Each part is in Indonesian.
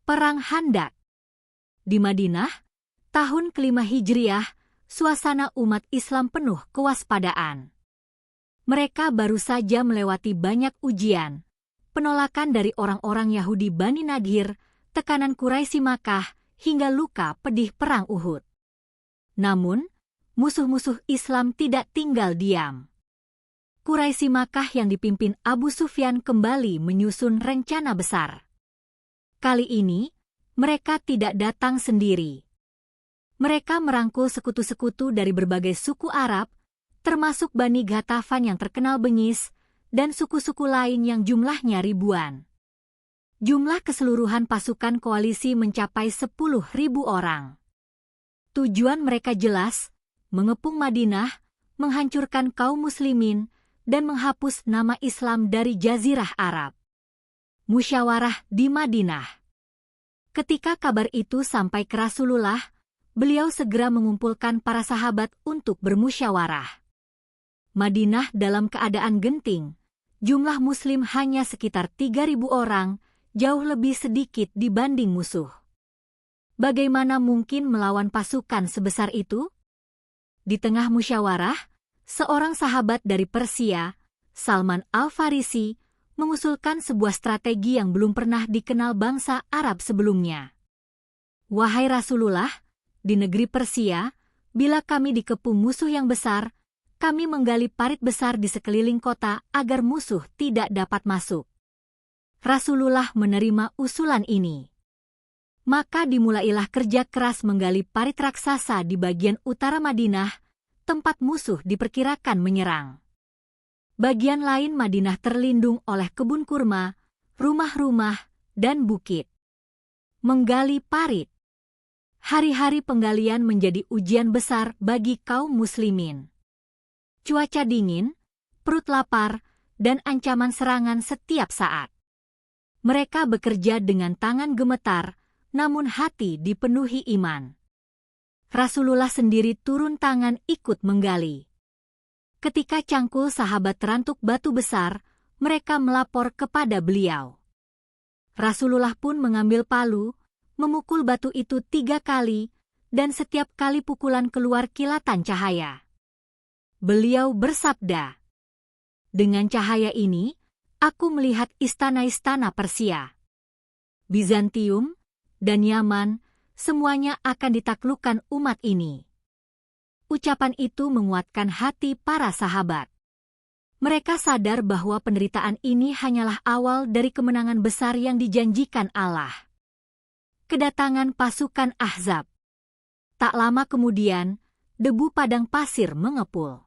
Perang Khandaq. Di Madinah, tahun kelima Hijriah, suasana umat Islam penuh kewaspadaan. Mereka baru saja melewati banyak ujian, penolakan dari orang-orang Yahudi Bani Nadhir, tekanan Quraisy Makkah, hingga luka pedih perang Uhud. Namun, musuh-musuh Islam tidak tinggal diam. Quraisy Makkah yang dipimpin Abu Sufyan kembali menyusun rencana besar. Kali ini, mereka tidak datang sendiri. Mereka merangkul sekutu-sekutu dari berbagai suku Arab, termasuk Bani Ghatafan yang terkenal bengis, dan suku-suku lain yang jumlahnya ribuan. Jumlah keseluruhan pasukan koalisi mencapai 10.000 orang. Tujuan mereka jelas, mengepung Madinah, menghancurkan kaum muslimin, dan menghapus nama Islam dari Jazirah Arab. Musyawarah di Madinah. Ketika kabar itu sampai ke Rasulullah, beliau segera mengumpulkan para sahabat untuk bermusyawarah. Madinah dalam keadaan genting, jumlah muslim hanya sekitar 3.000 orang, jauh lebih sedikit dibanding musuh. Bagaimana mungkin melawan pasukan sebesar itu? Di tengah musyawarah, seorang sahabat dari Persia, Salman Al-Farisi, mengusulkan sebuah strategi yang belum pernah dikenal bangsa Arab sebelumnya. Wahai Rasulullah, di negeri Persia, bila kami dikepung musuh yang besar, kami menggali parit besar di sekeliling kota agar musuh tidak dapat masuk. Rasulullah menerima usulan ini. Maka dimulailah kerja keras menggali parit raksasa di bagian utara Madinah, tempat musuh diperkirakan menyerang. Bagian lain Madinah terlindung oleh kebun kurma, rumah-rumah, dan bukit. Menggali parit. Hari-hari penggalian menjadi ujian besar bagi kaum muslimin. Cuaca dingin, perut lapar, dan ancaman serangan setiap saat. Mereka bekerja dengan tangan gemetar, namun hati dipenuhi iman. Rasulullah sendiri turun tangan ikut menggali. Ketika cangkul sahabat terantuk batu besar, mereka melapor kepada beliau. Rasulullah pun mengambil palu, memukul batu itu 3 kali, dan setiap kali pukulan keluar kilatan cahaya. Beliau bersabda, "Dengan cahaya ini, aku melihat istana-istana Persia, Bizantium, dan Yaman, semuanya akan ditaklukkan umat ini." Ucapan itu menguatkan hati para sahabat. Mereka sadar bahwa penderitaan ini hanyalah awal dari kemenangan besar yang dijanjikan Allah. Kedatangan pasukan Ahzab. Tak lama kemudian, debu padang pasir mengepul.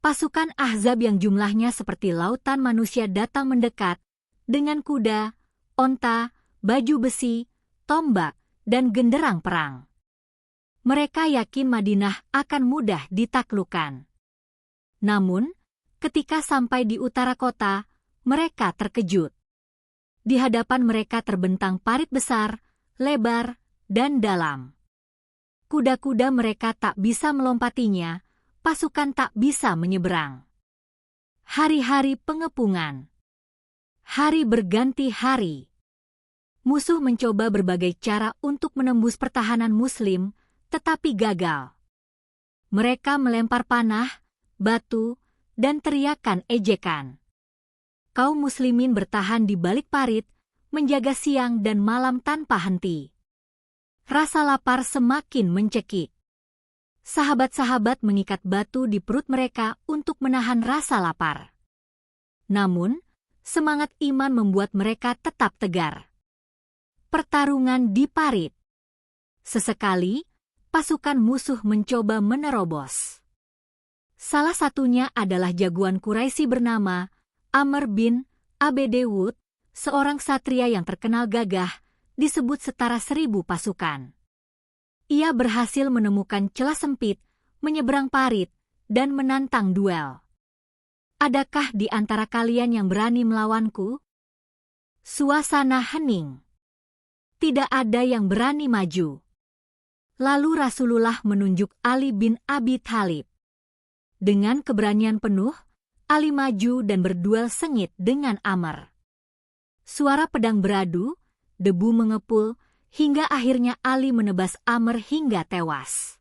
Pasukan Ahzab yang jumlahnya seperti lautan manusia datang mendekat, dengan kuda, onta, baju besi, tombak, dan genderang perang. Mereka yakin Madinah akan mudah ditaklukkan. Namun, ketika sampai di utara kota, mereka terkejut. Di hadapan mereka terbentang parit besar, lebar, dan dalam. Kuda-kuda mereka tak bisa melompatinya, pasukan tak bisa menyeberang. Hari-hari pengepungan. Hari berganti hari. Musuh mencoba berbagai cara untuk menembus pertahanan Muslim, tetapi gagal. Mereka melempar panah, batu, dan teriakan ejekan. Kaum muslimin bertahan di balik parit, menjaga siang dan malam tanpa henti. Rasa lapar semakin mencekik. Sahabat-sahabat mengikat batu di perut mereka untuk menahan rasa lapar. Namun, semangat iman membuat mereka tetap tegar. Pertarungan di parit. Sesekali, pasukan musuh mencoba menerobos. Salah satunya adalah jagoan Quraisy bernama Amr bin Abedewud, seorang satria yang terkenal gagah, disebut setara 1.000 pasukan. Ia berhasil menemukan celah sempit, menyeberang parit, dan menantang duel. "Adakah di antara kalian yang berani melawanku?" Suasana hening. Tidak ada yang berani maju. Lalu Rasulullah menunjuk Ali bin Abi Thalib. Dengan keberanian penuh, Ali maju dan berduel sengit dengan Amr. Suara pedang beradu, debu mengepul, hingga akhirnya Ali menebas Amr hingga tewas.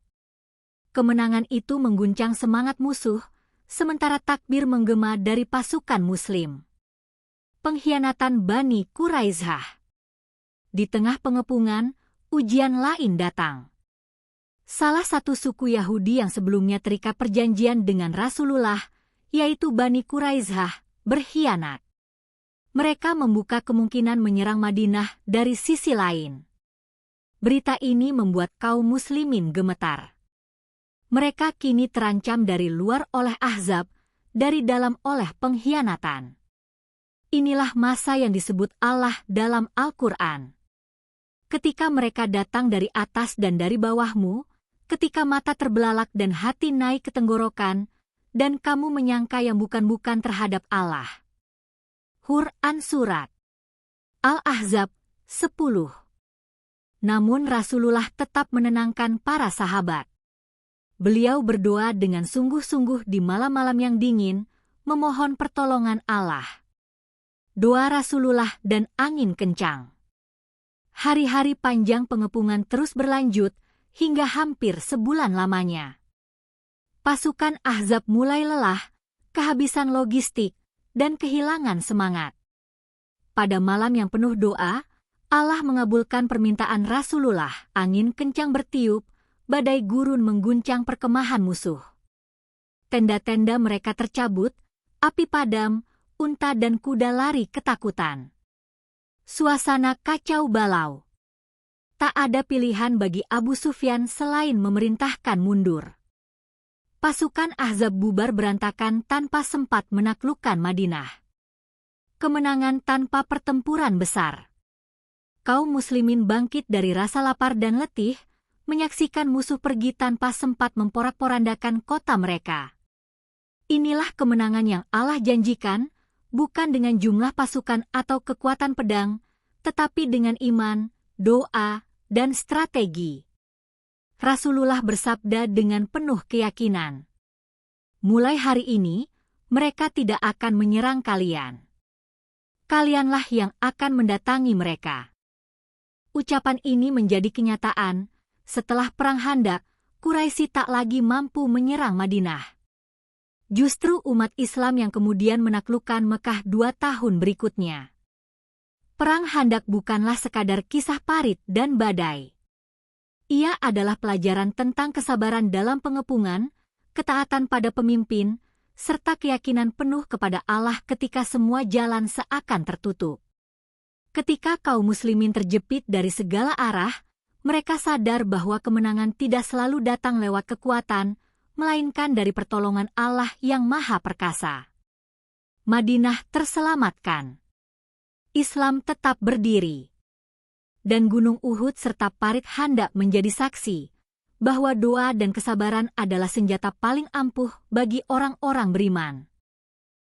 Kemenangan itu mengguncang semangat musuh, sementara takbir menggema dari pasukan Muslim. Pengkhianatan Bani Quraisyah. Di tengah pengepungan, ujian lain datang. Salah satu suku Yahudi yang sebelumnya terikat perjanjian dengan Rasulullah, yaitu Bani Quraisyah, berkhianat. Mereka membuka kemungkinan menyerang Madinah dari sisi lain. Berita ini membuat kaum muslimin gemetar. Mereka kini terancam dari luar oleh Ahzab, dari dalam oleh pengkhianatan. Inilah masa yang disebut Allah dalam Al-Quran. Ketika mereka datang dari atas dan dari bawahmu, ketika mata terbelalak dan hati naik ke tenggorokan, dan kamu menyangka yang bukan-bukan terhadap Allah. Quran Surat Al-Ahzab 10. Namun Rasulullah tetap menenangkan para sahabat. Beliau berdoa dengan sungguh-sungguh di malam-malam yang dingin, memohon pertolongan Allah. Doa Rasulullah dan angin kencang. Hari-hari panjang pengepungan terus berlanjut, hingga hampir sebulan lamanya. Pasukan Ahzab mulai lelah, kehabisan logistik, dan kehilangan semangat. Pada malam yang penuh doa, Allah mengabulkan permintaan Rasulullah. Angin kencang bertiup, badai gurun mengguncang perkemahan musuh. Tenda-tenda mereka tercabut, api padam, unta dan kuda lari ketakutan. Suasana kacau balau. Tak ada pilihan bagi Abu Sufyan selain memerintahkan mundur. Pasukan Ahzab bubar berantakan tanpa sempat menaklukkan Madinah. Kemenangan tanpa pertempuran besar. Kaum muslimin bangkit dari rasa lapar dan letih, menyaksikan musuh pergi tanpa sempat memporak-porandakan kota mereka. Inilah kemenangan yang Allah janjikan, bukan dengan jumlah pasukan atau kekuatan pedang, tetapi dengan iman, doa, dan strategi. Rasulullah bersabda dengan penuh keyakinan, "Mulai hari ini, mereka tidak akan menyerang kalian. Kalianlah yang akan mendatangi mereka." Ucapan ini menjadi kenyataan, setelah Perang Khandaq, Quraisy tak lagi mampu menyerang Madinah. Justru umat Islam yang kemudian menaklukkan Mekah 2 tahun berikutnya. Perang Khandaq bukanlah sekadar kisah parit dan badai. Ia adalah pelajaran tentang kesabaran dalam pengepungan, ketaatan pada pemimpin, serta keyakinan penuh kepada Allah ketika semua jalan seakan tertutup. Ketika kaum muslimin terjepit dari segala arah, mereka sadar bahwa kemenangan tidak selalu datang lewat kekuatan, melainkan dari pertolongan Allah yang Maha Perkasa. Madinah terselamatkan. Islam tetap berdiri. Dan Gunung Uhud serta Parit Khandaq menjadi saksi bahwa doa dan kesabaran adalah senjata paling ampuh bagi orang-orang beriman.